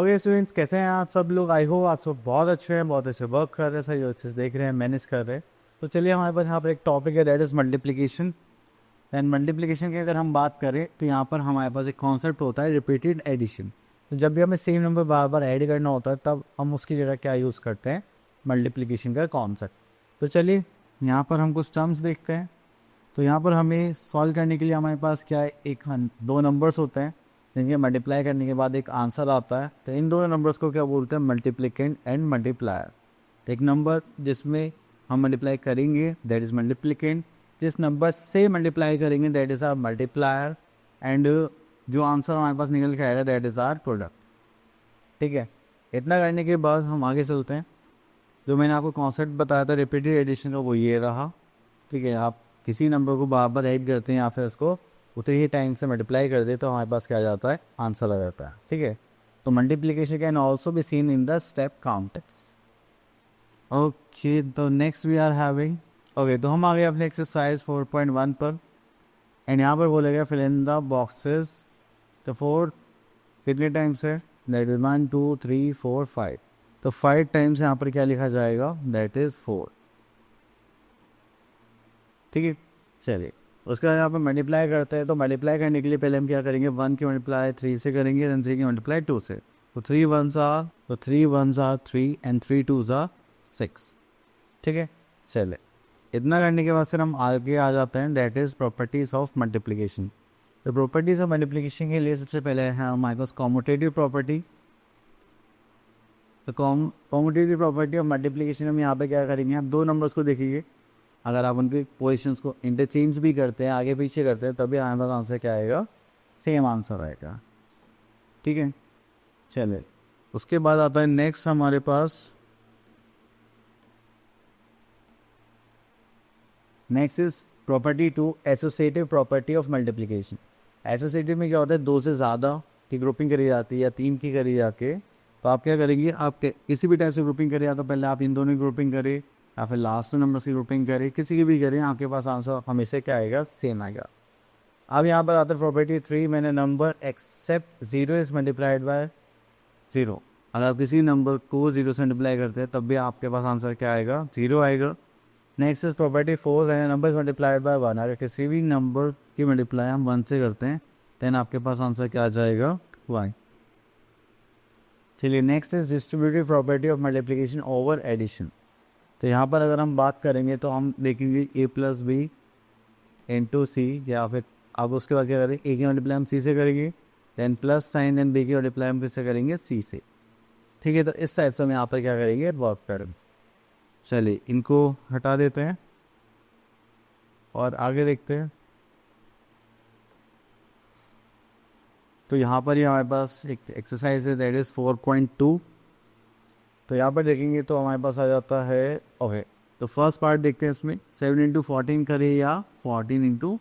Okay students, कैसे हैं आप सब लोग? आई होप आप सब बहुत अच्छे हैं, बहुत अच्छे वर्क कर रहे हैं, सही अच्छे से देख रहे हैं, मैनेज कर रहे हैं। तो चलिए, हमारे पास यहाँ पर एक टॉपिक है, that is multiplication. And multiplication की अगर हम बात करें तो यहाँ पर हमारे पास एक कॉन्सेप्ट होता है रिपीटेड एडिशन। तो जब भी हमें सेम नंबर बार बार ऐड करना होता है तब हम उसकी जगह क्या यूज़ करते हैं? मल्टीप्लिकेशन का कॉन्सेप्ट। तो चलिए, यहाँ पर हम कुछ टर्म्स देखते हैं। तो यहाँ पर हमें सॉल्व करने के लिए हमारे पास क्या है, दो नंबर्स होते हैं जिनके मल्टीप्लाई करने के बाद एक आंसर आता है। तो इन दोनों नंबर्स को क्या बोलते हैं? Multiplicand and multiplier. तो एक नंबर जिसमें हम मल्टीप्लाई करेंगे दैट इज़ मल्टीप्लिकेंट, जिस नंबर से मल्टीप्लाई करेंगे that is our multiplier, and जो आंसर हमारे पास निकल के आएगा दैट इज़ आर प्रोडक्ट। ठीक है, इतना करने के बाद हम आगे चलते हैं। जो मैंने आपको कॉन्सेप्ट बताया था रिपीटेड एडिशन का, वो ये रहा। ठीक है, आप किसी नंबर को बार बार ऐड करते हैं या फिर उसको उतने ही टाइम से मल्टीप्लाई कर दे तो हमारे पास क्या आ जाता है? आंसर आ जाता है। ठीक है, तो multiplication can also be seen in the step context. Okay, तो next we are having, okay, तो हम आ गए अपने एक्सरसाइज 4.1 पर। एंड यहाँ पर बोलेगा फिल इन द बॉक्सेस। तो 4 कितने टाइम्स है? That is 1 2 3 4 5। तो 5 टाइम्स यहाँ पर क्या लिखा जाएगा? That is 4। ठीक है, चलिए, उसके बाद यहाँ पर मल्टीप्लाई करते हैं। तो मल्टीप्लाई करने के लिए पहले हम क्या करेंगे? 1 की मल्टीप्लाई 3 से करेंगे, देन 3 की मल्टीप्लाई 2 से। तो 3 1s are 3 and 3 2s are 6। ठीक है, चले, इतना करने के बाद फिर हम आगे आ जाते हैं, that is properties of multiplication. तो प्रॉपर्टीज़ ऑफ मल्टीप्लिकेशन के लिए सबसे पहले है हमारे पास कॉम्यूटेटिव प्रॉपर्टी। तो कॉम्यूटेटिव प्रॉपर्टी ऑफ मल्टीप्लिकेशन हम यहाँ पे क्या करेंगे? आप दो नंबर्स को देखिए, अगर आप उनके पोजीशंस को इंटरचेंज भी करते हैं, आगे पीछे करते हैं, तभी हमारे पास आंसर क्या आएगा? सेम आंसर आएगा। ठीक है, चलिए, उसके बाद आता है नेक्स्ट हमारे पास, next is property two associative property of multiplication. Associative में क्या होता है? 2 से ज़्यादा की ग्रुपिंग करी जाती है या 3 की करी जाके। तो आप क्या करेंगे? आप किसी भी टाइप से ग्रुपिंग करें, या तो पहले आप इन दोनों की ग्रुपिंग करें या फिर लास्ट नंबर की ग्रुपिंग करें, किसी की भी करें, आपके पास आंसर हमेशा क्या आएगा? सेम आएगा। अब यहाँ पर आता है प्रॉपर्टी 3, मैंने number except 0 is multiplied by 0। अगर आप किसी नंबर को 0 से मल्टीप्लाई करते हैं तब भी आपके पास आंसर क्या आएगा? 0 आएगा। नेक्स्ट इज प्रॉपर्टी 4 है, नंबर मल्टीप्लाइड बाय 1। अगर किसी भी नंबर की मल्टीप्लाई हम 1 से करते हैं देन आपके पास आंसर क्या आ जाएगा? 1। चलिए, next is distributive property of multiplication over addition. तो यहाँ पर अगर हम बात करेंगे तो हम देखेंगे a प्लस बी इंटू सी, या फिर अब उसके बाद क्या करें? a की मल्टीप्लाई हम c से करेंगे, then plus sign, then b की मल्टीप्लाई हम किससे करेंगे? c से। ठीक है, तो इस टाइप से हम यहाँ पर क्या करेंगे? वर्क करेंगे। चलिए, इनको हटा देते हैं और आगे देखते हैं। तो यहाँ पर ही हमारे पास एक एक्सरसाइज है दैट इज़ 4.2। तो यहाँ पर देखेंगे तो हमारे पास आ जाता है, ओके, तो फर्स्ट पार्ट देखते हैं इसमें, 7 इंटू 14 करे या 14 इंटू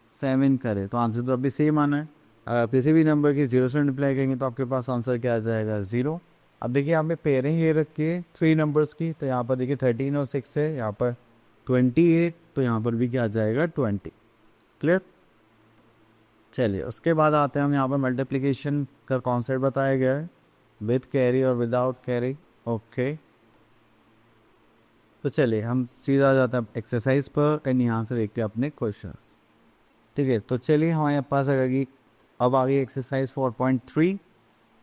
7 करे। तो आंसर तो अभी सेम आना है। अगर किसी भी नंबर की 0 से मल्टीप्लाई करेंगे तो आपके पास आंसर क्या आ जाएगा? 0। अब देखिए, यहाँ पे पेयरिंग ये रखिए 3 नंबर्स की। तो यहाँ पर देखिए 13 और 6 है, यहाँ पर 28, तो यहाँ पर भी क्या आ जाएगा? 20। क्लियर? चलिए, उसके बाद आते हैं हम यहाँ पर मल्टीप्लिकेशन का कॉन्सेप्ट बताया गया है विद कैरी और विदाउट कैरी। ओके, तो चलिए हम सीधा आ जाते हैं एक्सरसाइज पर एंड यहाँ से देखते हैं अपने क्वेश्चंस। ठीक है, तो चलिए हमारे पास आएगी, अब आ गई एक्सरसाइज 4.3।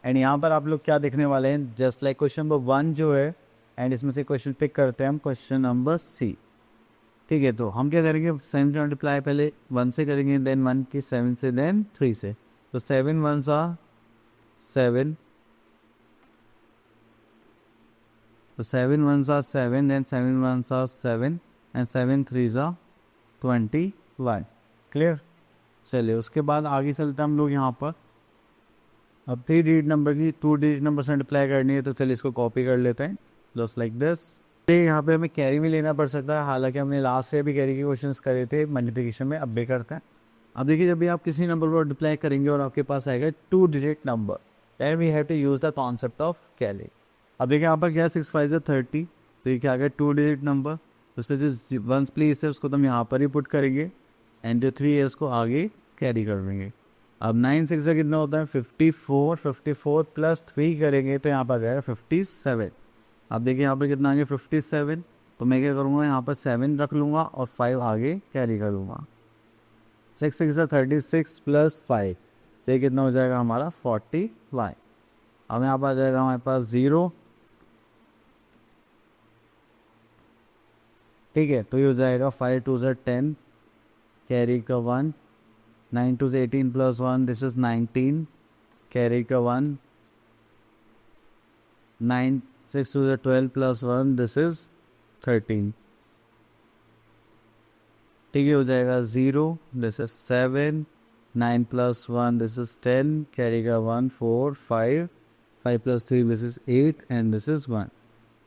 एंड यहाँ पर आप लोग क्या देखने वाले हैं? जस्ट लाइक क्वेश्चन नंबर 1 जो है, एंड इसमें से क्वेश्चन पिक करते हैं हम, क्वेश्चन नंबर सी। ठीक है, तो हम क्या करेंगे? 7 से मल्टीप्लाई पहले 1 से करेंगे, देन 1 की 7 से, देन 3 से। तो 7 1s आर 7, तो 7 1s are 7, then 7 1s are 7 and 7 3s are 21। Clear? चलिए, उसके बाद आगे चलते हैं हम लोग यहाँ पर। अब 3 डिजिट नंबर की 2 डिजिट नंबर से मल्टीप्लाई करनी है, तो चलिए इसको कॉपी कर लेते हैं जस्ट लाइक दिस। यहाँ पे हमें कैरी भी लेना पड़ सकता है, हालांकि हमने लास्ट से भी कैरी के क्वेश्चंस करे थे मल्टीप्लिकेशन में, अब भी करते हैं। अब देखिए, जब भी आप किसी नंबर पर मल्टीप्लाई करेंगे और आपके पास आएगा 2 digit number, then we have to use the concept of carry. अब देखिए यहाँ पर क्या 6 5 है 30, तो ये क्या आ गया? 2 डिजिट नंबर। उस पर जो 1s प्लेस है उसको तो हम यहाँ पर ही पुट करेंगे, एंड जो 3 है उसको आगे कैरी कर देंगे। अब 9 6 से कितना होता है 54, 54 प्लस 3 करेंगे तो यहाँ पर आ जाएगा 57। अब देखिए यहाँ पर कितना आ गया 57, तो मैं क्या करूँगा यहाँ पर 7 रख लूँगा और 5 आगे कैरी कर लूँगा। 6 6 से 36 प्लस 5, तो ये कितना हो जाएगा हमारा 41। अब यहाँ पर आ जाएगा हमारे पास 0, ठीक है, तो ये हो जाएगा 5 2 से 10, कैरी का 1, 9 2 से 18 प्लस 1, दिस इज 19, कैरी का 1, 9 6 2 से 12 प्लस 1, दिस इज 13, ठीक है, हो जाएगा 0, this is 7, 9 plus 1, this is 10, carry का 1, 4 5, 5 plus 3, this is 8 and this is 1,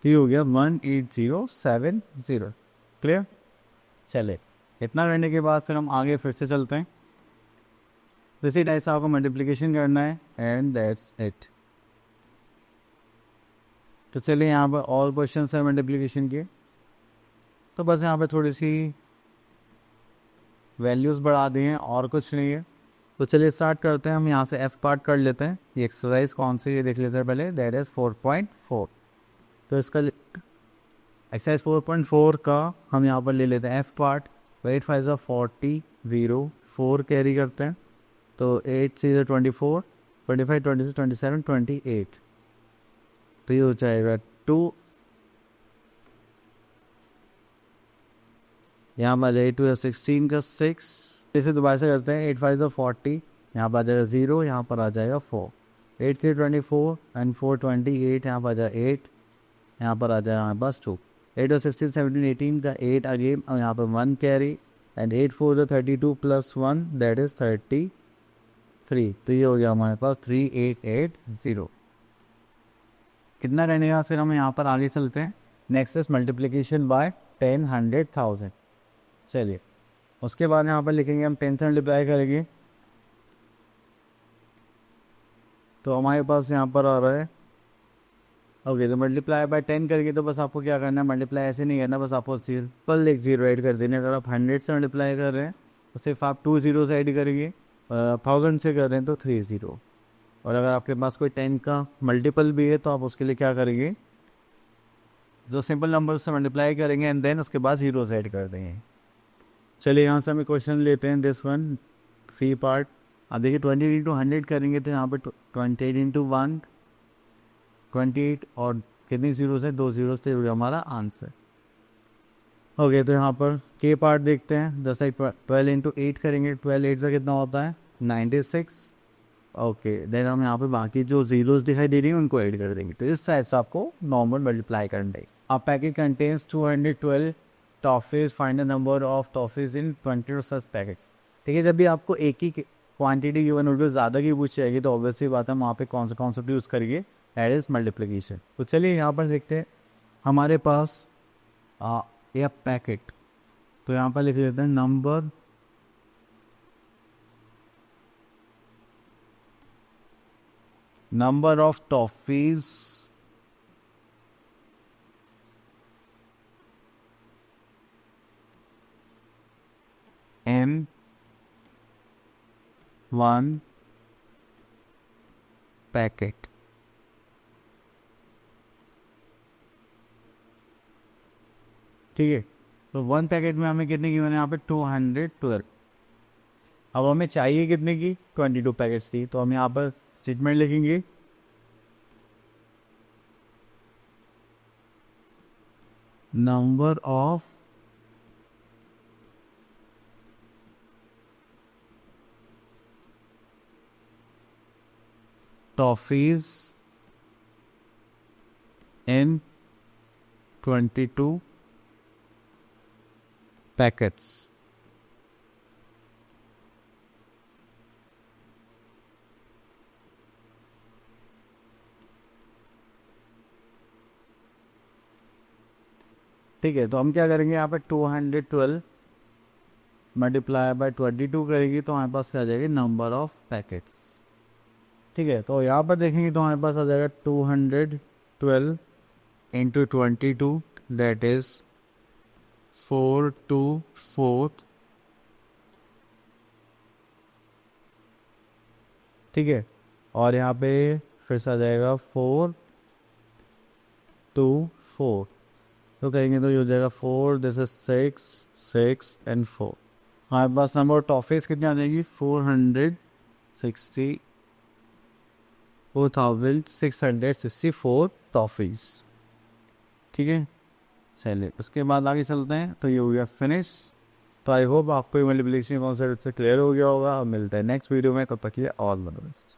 तो ये हो गया 18070। क्लियर? चले, इतना करने के बाद फिर हम आगे फिर से चलते हैं। तो इसी टाइप से आपको मल्टीप्लिकेशन करना है एंड दैट्स इट। तो चलिए यहाँ पर ऑल क्वेश्चन है मल्टीप्लिकेशन के, तो बस यहाँ पे थोड़ी सी वैल्यूज़ बढ़ा दी हैं और कुछ नहीं है। तो चलिए स्टार्ट करते हैं, हम यहाँ से एफ पार्ट कर लेते हैं। ये एक्सरसाइज कौन सी ये देख लेते हैं पहले, दैट इज़ 4.4। तो इसका एक्सरसाइज 4.4 का हम यहाँ पर ले लेते हैं एफ पार्ट। 8 5 40, 0 4 कैरी करते हैं, तो 8 3 24, 25 26 27 28, तो ये हो जाएगा 2। यहाँ पर 8 2 16 का 6, इसे दोबारा से करते हैं। 8 5 40, यहाँ पर आ जाएगा 0, यहाँ पर आ जाएगा 4, 8 3 24 एंड 4 28, यहाँ पर आ जाएगा 8, यहाँ पर आ जाएगा हमारे पास 2। 8 16 17 18 का 8 अगेन, और यहाँ पर 1 carry, and 8 4 32 plus 1 that is 33, तो ये हो गया हमारे पास 3880। कितना रहने का, फिर हम यहाँ पर आगे चलते हैं। Next is multiplication bye 10 100 1000। चलिए उसके बाद यहाँ पर लिखेंगे हम 10 से मल्टीप्लाई करेंगे, तो हमारे पास यहाँ पर आ रहा है ओके। तो मल्टीप्लाई बाय 10 करेंगे, तो बस आपको क्या करना है, मल्टीप्लाई ऐसे नहीं करना, बस आपको सिंपल एक 0 ऐड कर देना। अगर आप 100 से मल्टीप्लाई कर रहे हैं तो सिर्फ आप 2 zeros ऐड करेंगे, 1000 से कर रहे हैं तो 3 0। और अगर आपके पास कोई 10 का मल्टीपल भी है तो आप उसके लिए क्या करेंगे, जो सिंपल नंबर से मल्टीप्लाई करेंगे एंड देन उसके बाद जीरोस ऐड कर देंगे। चलिए यहाँ से हमें क्वेश्चन लेते हैं, दिस वन सी पार्ट। अब देखिए 20 इंटू 100 करेंगे तो यहाँ पर 28 इंटू 1 28, और कितनी जीरोस है, 2 जीरोस, तो हमारा आंसर। ओके, तो यहाँ पर के पार्ट देखते हैं। 10 12 इंटू 8 करेंगे, 12 8 से कितना होता है 96। ओके, देन हम यहाँ पे बाकी जो जीरोस दिखाई दे रही हैं उनको ऐड कर देंगे। तो इस साइड से आपको नॉर्मल मल्टीप्लाई करना है। A packet contains 212 toffees, find the number of toffees in 20 such packets. ठीक है, जब भी आपको एक ही क्वांटिटी गिवन होगी, ज़्यादा की पूछ जाएगी, तो ऑब्वियसली बात है हम वहाँ पे कौन सा कॉन्सेप्ट यूज़ करेंगे, दैट इज़ मल्टीप्लिकेशन। तो चलिए यहाँ पर देखते हैं, हमारे पास एक पैकेट, तो यहाँ पर लिख लेते हैं number of toffees in 1 packet. ठीक है, तो 1 पैकेट में हमें कितने की, मैंने यहाँ पे 212। अब हमें चाहिए कितने की, 22 पैकेट्स की। तो हम यहाँ पर स्टेटमेंट लिखेंगे, number of toffees in 22 packets. ठीक है, तो हम क्या करेंगे, यहाँ पर 212 मल्टीप्लाई बाय 22 करेंगे, तो हमारे पास क्या आ जाएगी, नंबर ऑफ पैकेट्स। ठीक है, तो यहाँ पर देखेंगे तो हमारे पास आ जाएगा 212 इंटू 22, दैट इज 424 ठीक है। और यहाँ पे फिर से आ जाएगा 4 2 4, तो कहेंगे तो ये हो जाएगा 4, दिस इज 6 6 एंड 4। हमारे पास नंबर टॉफीज कितनी आ जाएगी 464 टॉफीज। ठीक है, चलिए उसके बाद आगे चलते हैं। तो ये हो गया फिनिश। तो आई होप आपको ये मल्टीप्लिकेशन कॉन्सेप्ट से क्लियर हो गया होगा। अब मिलते हैं नेक्स्ट वीडियो में, तब तक के लिए ऑल द बेस्ट।